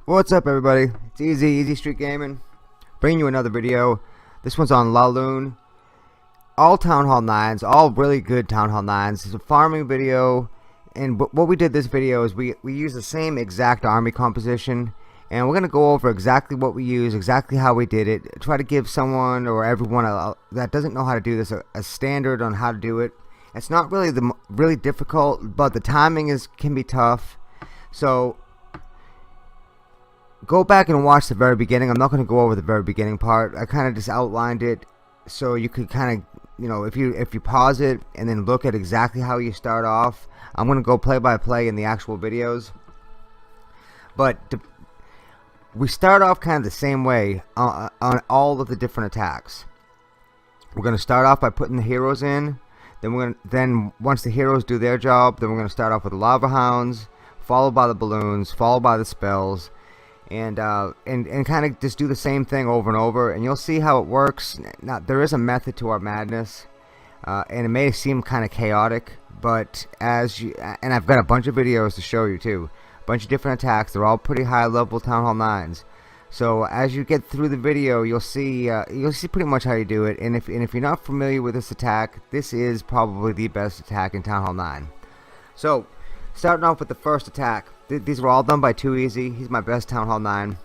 What's up, everybody? It's Easy Street Gaming, bringing you another video. This one's on Laloon. All Town Hall 9s, all really good Town Hall 9s. It's a farming video, and what we did this video is we use the same exact army composition, and we're going to go over exactly what we use, exactly how we did it, try to give someone or everyone that doesn't know how to do this a standard on how to do it. It's not really difficult, but the timing can be tough. So go back and watch the very beginning. I'm not going to go over the very beginning part. I kind of just outlined it so you could kind of, you know, if you pause it and then look at exactly how you start off. I'm going to go play by play in the actual videos, but we start off kind of the same way on all of the different attacks. We're going to start off by putting the heroes in. Then once the heroes do their job, then we're going to start off with the lava hounds, followed by the balloons, followed by the spells, and kind of just do the same thing over and over, and you'll see how it works. Now, there is a method to our madness, and it may seem kind of chaotic, but and I've got a bunch of videos to show you too, a bunch of different attacks. They're all pretty high level Town Hall 9s. So as you get through the video, you'll see pretty much how you do it. And if you're not familiar with this attack, this is probably the best attack in Town Hall 9. So starting off with the first attack, these were all done by Too Easy. He's my best Town Hall 9.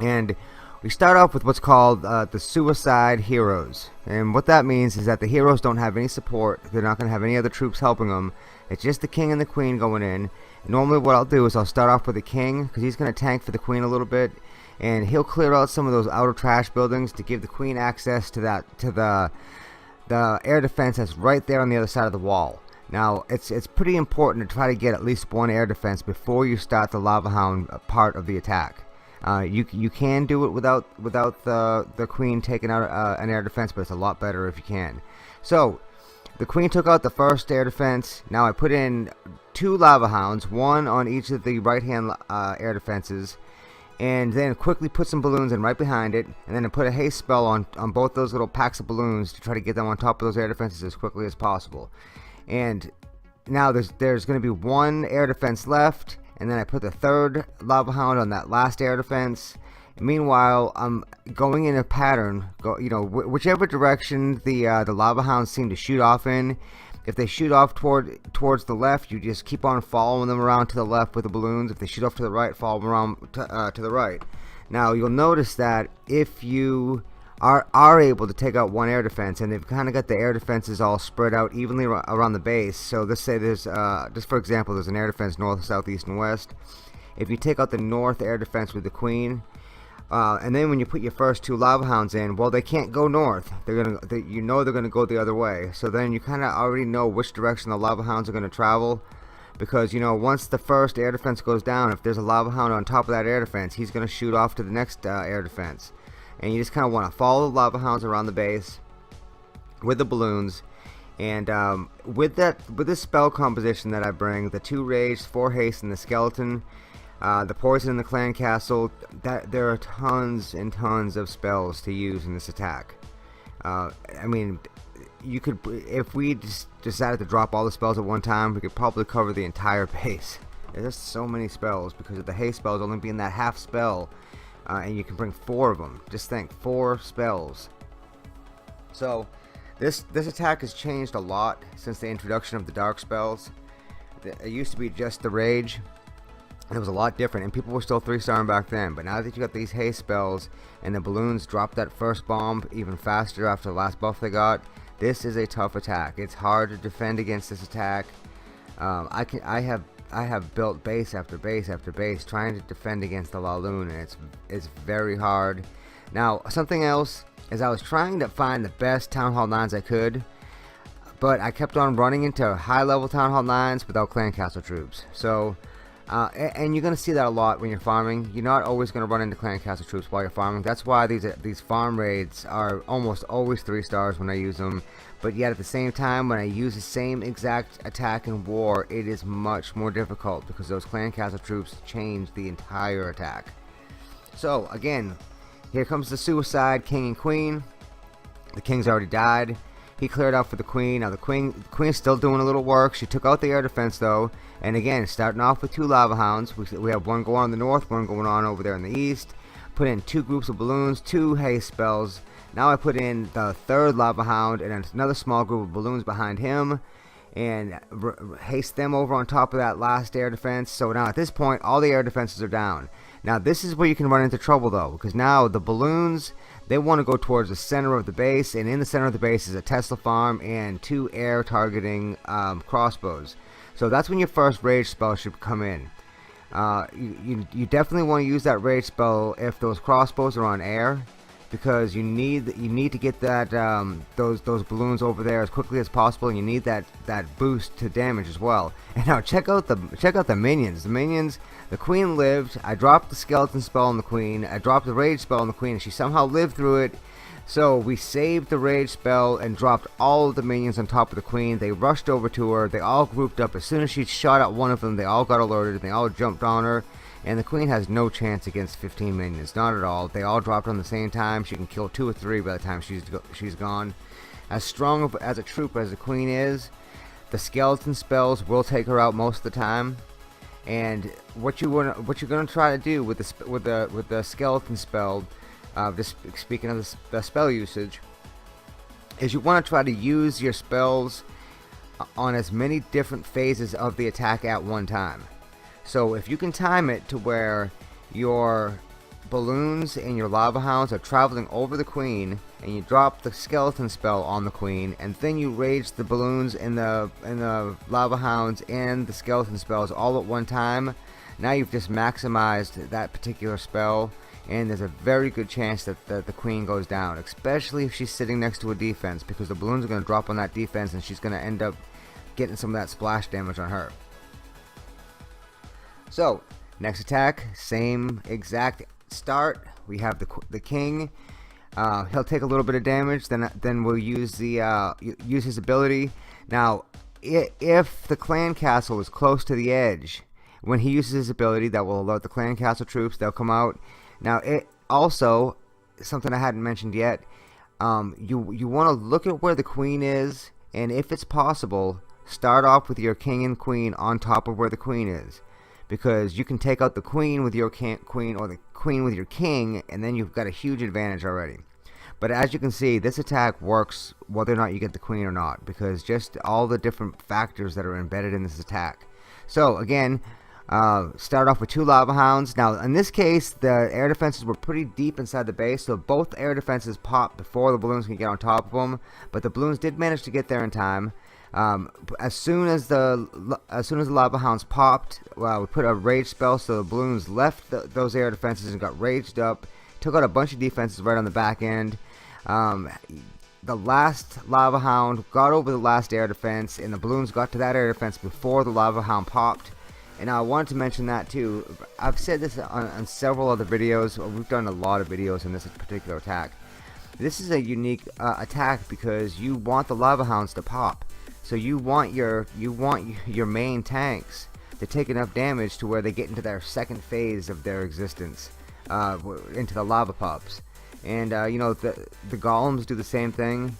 And we start off with what's called the Suicide Heroes. And what that means is that the heroes don't have any support. They're not going to have any other troops helping them. It's just the king and the queen going in. And normally what I'll do is I'll start off with the king, because he's going to tank for the queen a little bit. And he'll clear out some of those outer trash buildings to give the queen access to the air defense that's right there on the other side of the wall. Now, it's pretty important to try to get at least one air defense before you start the lava hound part of the attack. You can do it without the queen taking out an air defense, but it's a lot better if you can. So the queen took out the first air defense. Now I put in 2 lava hounds, one on each of the right hand air defenses, and then quickly put some balloons in right behind it, and then I put a haste spell on both those little packs of balloons to try to get them on top of those air defenses as quickly as possible. And now there's going to be 1 air defense left, and then I put the 3rd lava hound on that last air defense. And meanwhile, I'm going in a pattern, whichever direction the lava hounds seem to shoot off in. If they shoot off towards the left, you just keep on following them around to the left with the balloons. If they shoot off to the right, follow them around to the right. Now you'll notice that if you are able to take out 1 air defense, and they've kind of got the air defenses all spread out evenly around the base. So let's say there's just for example, there's an air defense north, south, east, and west. If you take out the north air defense with the queen, and then when you put your first 2 lava hounds in, well, they can't go north. They're gonna go the other way. So then you kind of already know which direction the lava hounds are gonna travel, because once the first air defense goes down, if there's a lava hound on top of that air defense, he's gonna shoot off to the next air defense. And you just kind of want to follow the lava hounds around the base with the balloons. And with this spell composition that I bring, the 2 rage, 4 haste, and the skeleton, the poison in the clan castle, there are tons and tons of spells to use in this attack. I mean, you could, if we just decided to drop all the spells at one time, we could probably cover the entire base. There's just so many spells, because of the haste spells only being that half spell. And you can bring 4 of them. Just think, 4 spells. So this attack has changed a lot since the introduction of the dark spells. It used to be just the rage. It was a lot different, and people were still 3-starring back then. But now that you got these haste spells, and the balloons drop that first bomb even faster after the last buff they got, this is a tough attack. It's hard to defend against this attack. I have built base after base after base trying to defend against the Laloon, and it's very hard. Now, something else is I was trying to find the best Town Hall 9s I could, but I kept on running into high level Town Hall 9s without clan castle troops. So and you're gonna see that a lot when you're farming. You're not always gonna run into clan castle troops while you're farming. That's why these farm raids are almost always 3 stars when I use them. But yet at the same time, when I use the same exact attack in war, it is much more difficult, because those clan castle troops change the entire attack. So again, here comes the suicide king and queen. The king's already died. He cleared out for the queen. Now the queen's still doing a little work. She took out the air defense though, and again, starting off with 2 lava hounds. We have one going on in the north, one going on over there in the east. Put in 2 groups of balloons, 2 haste spells. Now I put in the 3rd lava hound and another small group of balloons behind him, and haste them over on top of that last air defense. So now at this point, all the air defenses are down. Now this is where you can run into trouble though, because now the balloons, they want to go towards the center of the base, and in the center of the base is a Tesla farm and 2 air targeting crossbows. So that's when your first rage spell should come in. You definitely want to use that rage spell if those crossbows are on air, because you need to get that those balloons over there as quickly as possible, and you need that boost to damage as well. And now check out the minions. The queen lived. I dropped the skeleton spell on the queen. I dropped the rage spell on the queen, and she somehow lived through it. So we saved the rage spell and dropped all of the minions on top of the queen. They rushed over to her. They all grouped up. As soon as she shot at one of them, they all got alerted and they all jumped on her. And the queen has no chance against 15 minions, not at all. They all dropped on the same time. She can kill 2 or 3 by the time she's gone. As strong as a troop as the queen is, the skeleton spells will take her out most of the time. And what you're gonna try to do with the skeleton spell, just speaking of the spell usage, is you want to try to use your spells on as many different phases of the attack at one time. So if you can time it to where your balloons and your lava hounds are traveling over the queen, and you drop the skeleton spell on the queen, and then you rage the balloons and the lava hounds and the skeleton spells all at one time, now you've just maximized that particular spell, and there's a very good chance that the queen goes down, especially if she's sitting next to a defense, because the balloons are going to drop on that defense and she's going to end up getting some of that splash damage on her. So next attack, same exact start. We have the king. He'll take a little bit of damage. Then we'll use use his ability. Now, if the clan castle is close to the edge, when he uses his ability, that will alert the clan castle troops. They'll come out. Now, it also, something I hadn't mentioned yet. You want to look at where the queen is, and if it's possible, start off with your king and queen on top of where the queen is. Because you can take out the queen with your queen, or the queen with your king, and then you've got a huge advantage already. But as you can see, this attack works whether or not you get the queen or not, because just all the different factors that are embedded in this attack. So again, start off with 2 lava hounds. Now in this case, the air defenses were pretty deep inside the base, so both air defenses popped before the balloons can get on top of them. But the balloons did manage to get there in time. As soon as the lava hounds popped, we put a rage spell, so the balloons left those air defenses and got raged up, took out a bunch of defenses right on the back end. The last lava hound got over the last air defense, and the balloons got to that air defense before the lava hound popped. And I wanted to mention that too. I've said this on several other videos. We've done a lot of videos on this particular attack. This is a unique attack because you want the lava hounds to pop. So you want your main tanks to take enough damage to where they get into their second phase of their existence, into the lava pups. And you know, the golems do the same thing.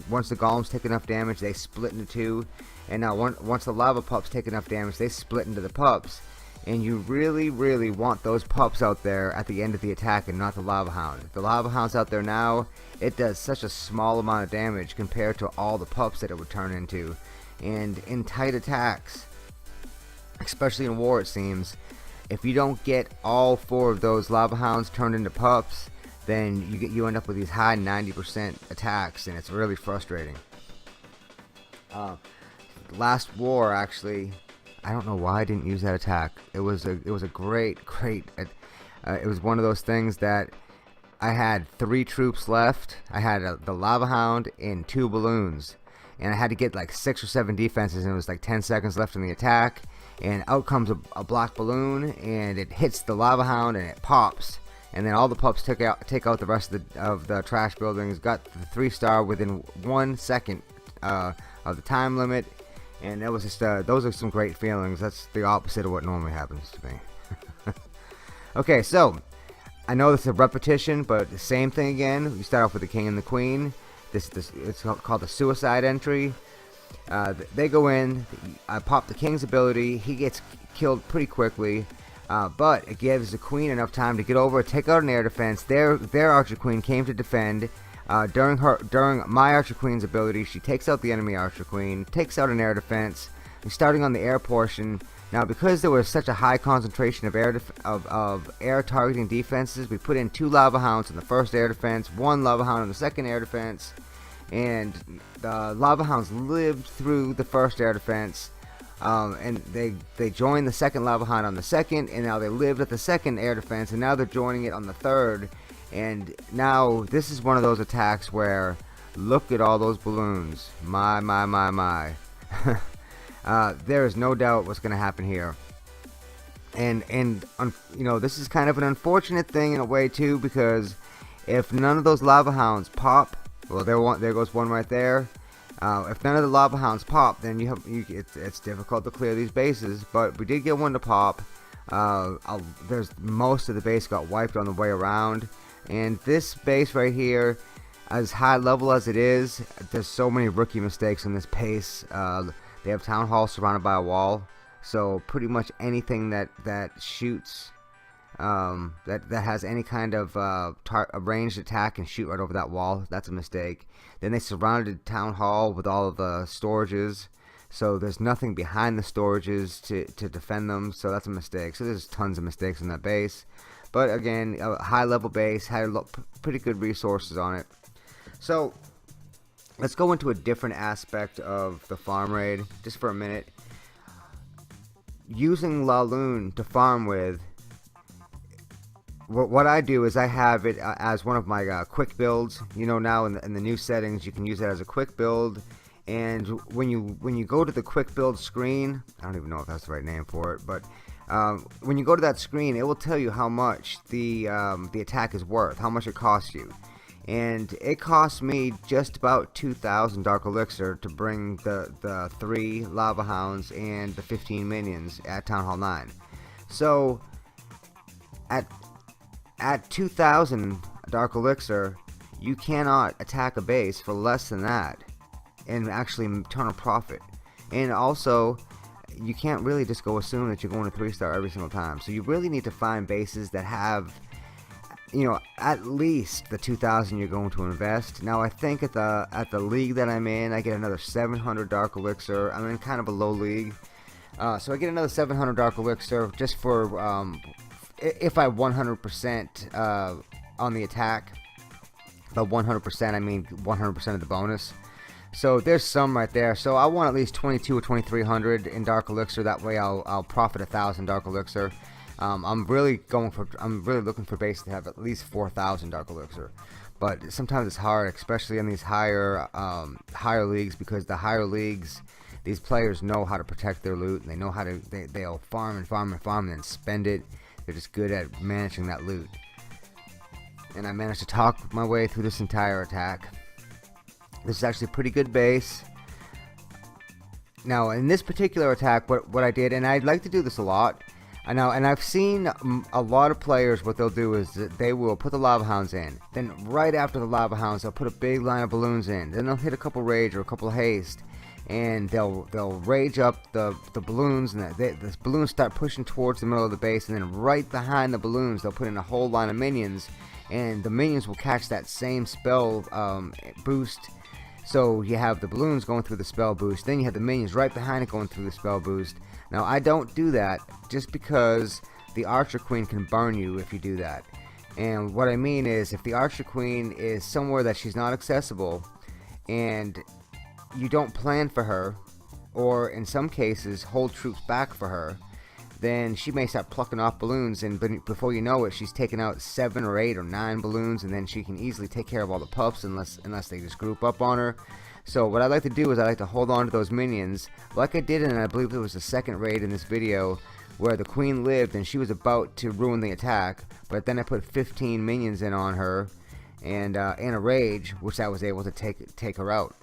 Once the golems take enough damage, they split into 2. And now once the lava pups take enough damage, they split into the pups. And you really, really want those pups out there at the end of the attack and not the lava hound. The lava hound's out there now. It does such a small amount of damage compared to all the pups that it would turn into. And in tight attacks, especially in war it seems, if you don't get all 4 of those lava hounds turned into pups, then you end up with these high 90% attacks, and it's really frustrating. Last war, actually, I don't know why I didn't use that attack. It was a great it was one of those things that I had 3 troops left. I had the lava hound and 2 balloons, and I had to get like 6 or 7 defenses, and it was like 10 seconds left in the attack, and out comes a black balloon, and it hits the lava hound and it pops, and then all the pups take out the rest of the trash buildings, got the 3-star within 1 second of the time limit. And that was just those are some great feelings. That's the opposite of what normally happens to me. Okay, so I know this is a repetition, but the same thing again. We start off with the king and the queen. This it's called the suicide entry. They go in. I pop the king's ability. He gets killed pretty quickly, but it gives the queen enough time to get over, take out an air defense. Their archer queen came to defend. During my archer queen's ability, she takes out the enemy archer queen, takes out an air defense. And starting on the air portion. Now, because there was such a high concentration of air targeting defenses, we put in 2 lava hounds in the first air defense, 1 lava hound in the second air defense, and the lava hounds lived through the first air defense, and they joined the second lava hound on the second, and now they lived at the second air defense, and now they're joining it on the third. And now this is one of those attacks where, look at all those balloons, my. There is no doubt what's going to happen here, and you know, this is kind of an unfortunate thing in a way too, because if none of those lava hounds pop, well, there goes one right there. If none of the lava hounds pop, then it's difficult to clear these bases. But we did get one to pop. There's most of the base got wiped on the way around, and this base right here, as high level as it is, there's so many rookie mistakes in this pace. They have town hall surrounded by a wall, so pretty much anything that shoots, that has any kind of a ranged attack can shoot right over that wall. That's a mistake. Then they surrounded town hall with all of the storages, so there's nothing behind the storages to defend them. So that's a mistake. So there's tons of mistakes in that base. But again, a high level base had pretty good resources on it. So let's go into a different aspect of the farm raid just for a minute. Using Laloon to farm with, what I do is I have it as one of my quick builds. You know, now in the new settings, you can use it as a quick build. And when you go to the quick build screen, I don't even know if that's the right name for it, but when you go to that screen, it will tell you how much the attack is worth, how much it costs you. And it cost me just about 2,000 Dark Elixir to bring the 3 Lava Hounds and the 15 minions at Town Hall 9. So at 2,000 Dark Elixir, you cannot attack a base for less than that and actually turn a profit. And also, you can't really just go assume that you're going to 3-star every single time. So you really need to find bases that have, you know, at least the 2,000 you're going to invest. Now I think at the league that I'm in, I get another 700 Dark Elixir. I'm in kind of a low league, so I get another 700 Dark Elixir just for if I 100% on the attack. By 100%, I mean 100% of the bonus. So there's some right there. So I want at least 22 or 2,300 in Dark Elixir. That way I'll profit 1,000 Dark Elixir. I'm really looking for bases to have at least 4,000 Dark Elixir, but sometimes it's hard, especially in these higher leagues, because the higher leagues, these players know how to protect their loot, and they know how to they'll farm and then spend it. They're just good at managing that loot. And I managed to talk my way through this entire attack. This is actually a pretty good base. Now in this particular attack, what I did, and I'd like to do this a lot. And I've seen a lot of players, what they'll do is that they will put the Lava Hounds in. Then right after the Lava Hounds, they'll put a big line of balloons in. Then they'll hit a couple rage or a couple haste. And they'll rage up the balloons, and the balloons start pushing towards the middle of the base. And then right behind the balloons, they'll put in a whole line of minions. And the minions will catch that same spell boost. So you have the balloons going through the spell boost. Then you have the minions right behind it going through the spell boost. Now I don't do that just because the Archer Queen can burn you if you do that. And what I mean is, if the Archer Queen is somewhere that she's not accessible and you don't plan for her, or in some cases hold troops back for her, then she may start plucking off balloons, and before you know it, she's taken out 7 or 8 or 9 balloons, and then she can easily take care of all the pups unless they just group up on her. So what I like to do is I like to hold on to those minions, like I did in, I believe it was the second raid in this video, where the queen lived and she was about to ruin the attack, but then I put 15 minions in on her, and a rage, which I was able to take her out.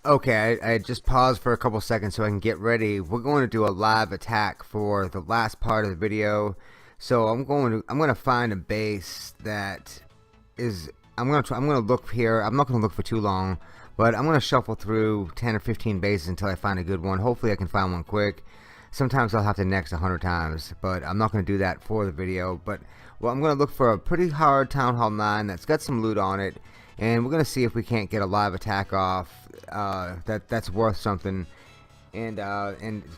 Okay, I just paused for a couple seconds so I can get ready. We're going to do a live attack for the last part of the video. So I'm gonna find a base that is. I'm gonna look here. I'm not gonna look for too long, but I'm gonna shuffle through 10 or 15 bases until I find a good one. Hopefully I can find one quick. Sometimes I'll have to next 100 times, but I'm not going to do that for the video. But well, I'm going to look for a pretty hard Town Hall 9 that's got some loot on it, and we're going to see if we can't get a live attack off that's worth something. And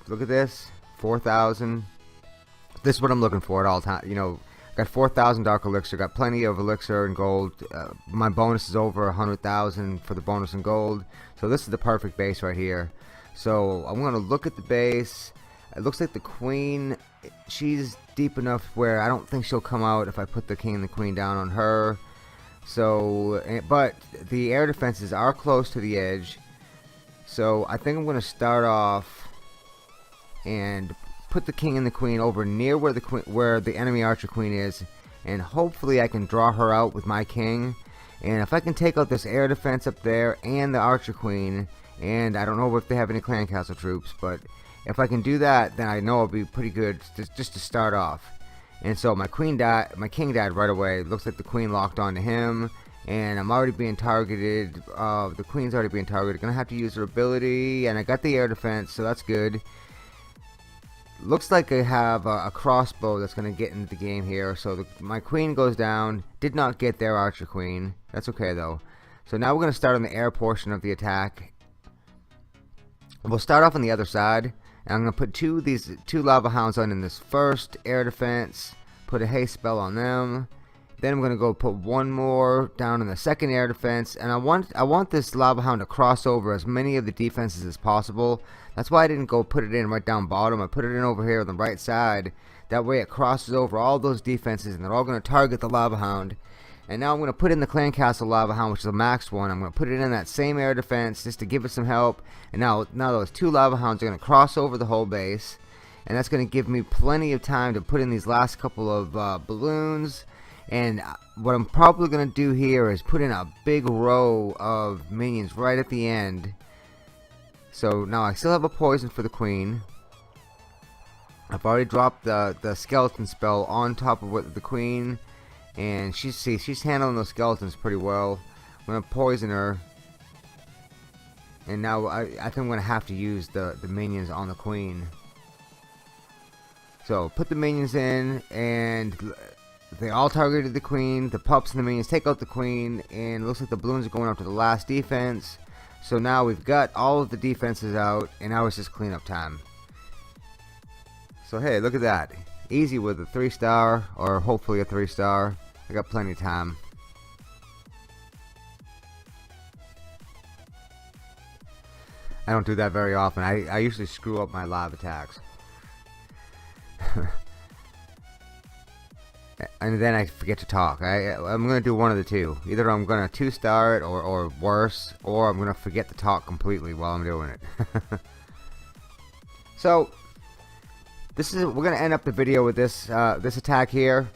look at this, 4,000. This is what I'm looking for at all time. You know, got 4,000 dark elixir, got plenty of elixir and gold. My bonus is over 100,000 for the bonus and gold. So this is the perfect base right here. So I'm going to look at the base. It looks like the queen, she's deep enough where I don't think she'll come out if I put the king and the queen down on her. So, but the air defenses are close to the edge. So I think I'm going to start off and put the king and the queen over near where the enemy archer queen is, and hopefully I can draw her out with my king. And if I can take out this air defense up there and the archer queen, and I don't know if they have any clan castle troops, but if I can do that, then I know it'll be pretty good just to start off. And so my king died right away. It looks like the queen locked onto him, and I'm already being targeted. The queen's already being targeted. Gonna have to use her ability, and I got the air defense, so that's good. Looks like I have a crossbow that's gonna get into the game here. So my queen goes down. Did not get their archer queen. That's okay though. So now we're gonna start on the air portion of the attack. We'll start off on the other side. And I'm going to put these two lava hounds on in this first air defense, put a haste spell on them. Then I'm going to go put one more down in the second air defense, and I want this lava hound to cross over as many of the defenses as possible. That's why I didn't go put it in right down bottom. I put it in over here on the right side. That way it crosses over all those defenses, and they're all going to target the lava hound. And now I'm going to put in the clan castle lava hound, which is a maxed one. I'm going to put it in that same air defense just to give it some help. And now those two lava hounds are going to cross over the whole base, and that's going to give me plenty of time to put in these last couple of balloons. And what I'm probably going to do here is put in a big row of minions right at the end. So now I still have a poison for the queen. I've already dropped the skeleton spell on top of the queen. And she's handling those skeletons pretty well. I'm going to poison her. And now I think I'm going to have to use the minions on the queen. So put the minions in, and they all targeted the queen. The pups and the minions take out the queen, and it looks like the balloons are going up to the last defense. So now we've got all of the defenses out, and now it's just cleanup time. So hey, look at that. Easy with a 3-star, or hopefully a 3-star. I got plenty of time. I don't do that very often. I usually screw up my live attacks. And then I forget to talk. I'm going to do one of the two. Either I'm going to 2-star it or worse, or I'm going to forget to talk completely while I'm doing it. So we're going to end up the video with this attack here.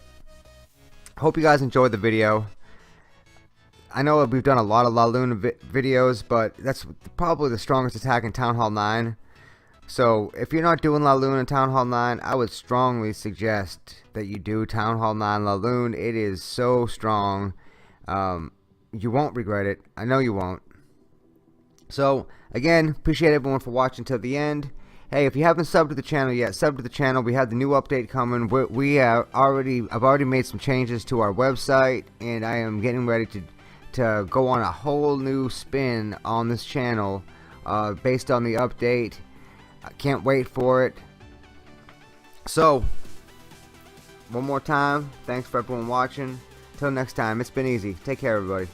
Hope you guys enjoyed the video. I know we've done a lot of Laloon videos, but that's probably the strongest attack in Town Hall 9. So if you're not doing Laloon in Town Hall 9, I would strongly suggest that you do Town Hall 9 Laloon. It is so strong. You won't regret it. I know you won't. So again, appreciate everyone for watching till the end. Hey, if you haven't subbed to the channel yet, sub to the channel. We have the new update coming. I've already made some changes to our website, and I am getting ready to go on a whole new spin on this channel based on the update. I can't wait for it. So, one more time, thanks for everyone watching. Till next time, it's been easy. Take care, everybody.